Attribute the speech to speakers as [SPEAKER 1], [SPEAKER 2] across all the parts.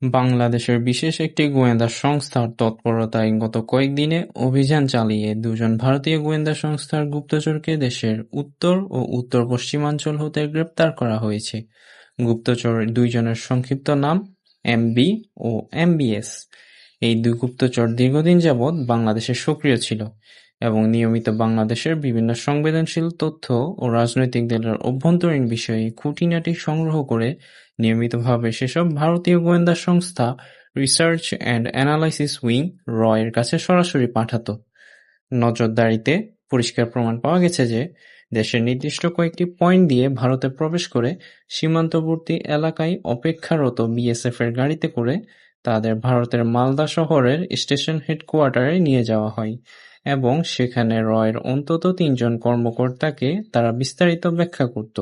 [SPEAKER 1] বাংলাদেশের বিশেষ একটি গোয়েন্দা সংস্থার তৎপরতায় গত কয়েকদিনে অভিযান চালিয়ে দুজন ভারতীয় গোয়েন্দা সংস্থার গুপ্তচরকে দেশের উত্তর ও উত্তর-পশ্চিমাঞ্চল হতে গ্রেপ্তার করা হয়েছে। গুপ্তচর দুইজনের সংক্ষিপ্ত নাম এমবি ও এমবিএস। এই দুই গুপ্তচর দীর্ঘদিন যাবৎ বাংলাদেশে সক্রিয় ছিল এবং নিয়মিত বাংলাদেশের বিভিন্ন সংবেদনশীল তথ্য ও রাজনৈতিক দলের অভ্যন্তরীণ বিষয়ে খুঁটিনাটি সংগ্রহ করে নিয়মিতভাবে সেসব ভারতীয় গোয়েন্দা সংস্থা রিসার্চ অ্যান্ড অ্যানালাইসিস উইং এর কাছে সরাসরি পাঠাত। নজরদারিতে পরিষ্কার প্রমাণ পাওয়া গেছে যে দেশের নির্দিষ্ট কয়েকটি পয়েন্ট দিয়ে ভারতে প্রবেশ করে সীমান্তবর্তী এলাকায় অপেক্ষারত বিএসএফের গাড়িতে করে তাদের ভারতের মালদা শহরের স্টেশন হেডকোয়ার্টারে নিয়ে যাওয়া হয় এবং সেখানে এর অন্তত ৩ জন কর্মকর্তাকে তারা বিস্তারিত ব্যাখ্যা করত।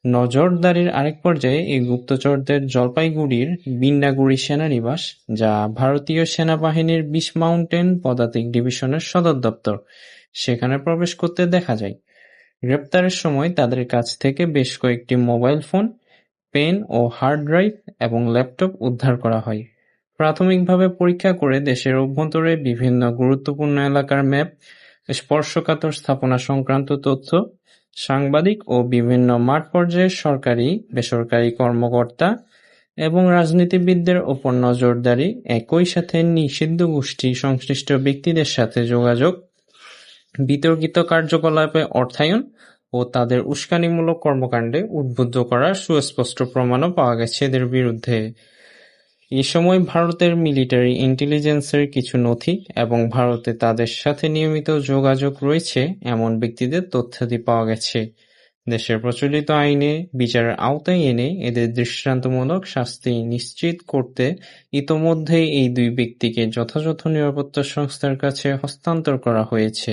[SPEAKER 1] নজরদারির আরেক পর্যায়ে এই গুপ্তচরদের জলপাইগুড়ির বিন্নাগুড়ি সেনানিবাস, যা ভারতীয় সেনাবাহিনীর ২০ মাউন্টেন পদাতিক ডিভিশনের সদর দপ্তর, সেখানে প্রবেশ করতে দেখা যায়। গ্রেপ্তারের সময় তাদের কাছ থেকে বেশ কয়েকটি মোবাইল ফোন, পেন ও হার্ড ড্রাইভ এবং ল্যাপটপ উদ্ধার করা হয়। প্রাথমিকভাবে পরীক্ষা করে দেশের অভ্যন্তরে বিভিন্ন গুরুত্বপূর্ণ এলাকার ম্যাপ, স্পর্শকাতর স্থাপনা সংক্রান্ত তথ্য, সাংবাদিক ও বিভিন্ন মাঠ পর্যায়ের সরকারি, বেসরকারি কর্মকর্তা এবং রাজনীতিবিদদের ওপর নজরদারি, একই সাথে নিষিদ্ধ গোষ্ঠী সংশ্লিষ্ট ব্যক্তিদের সাথে যোগাযোগ, বিতর্কিত কার্যকলাপে অর্থায়ন ও তাদের উস্কানিমূলক কর্মকাণ্ডে উদ্বুদ্ধ করার সুস্পষ্ট প্রমাণও পাওয়া গেছে এদের বিরুদ্ধে। এ সময় ভারতের মিলিটারি ইন্টেলিজেন্সের কিছু নথি এবং ভারতে তাদের সাথে নিয়মিত যোগাযোগ রয়েছে এমন ব্যক্তিদের তথ্যাদি পাওয়া গেছে। দেশের প্রচলিত আইনে বিচারের আওতায় এনে এদের দৃষ্টান্তমূলক শাস্তি নিশ্চিত করতে ইতোমধ্যেই এই দুই ব্যক্তিকে যথাযথ নিরাপত্তা সংস্থার কাছে হস্তান্তর করা হয়েছে।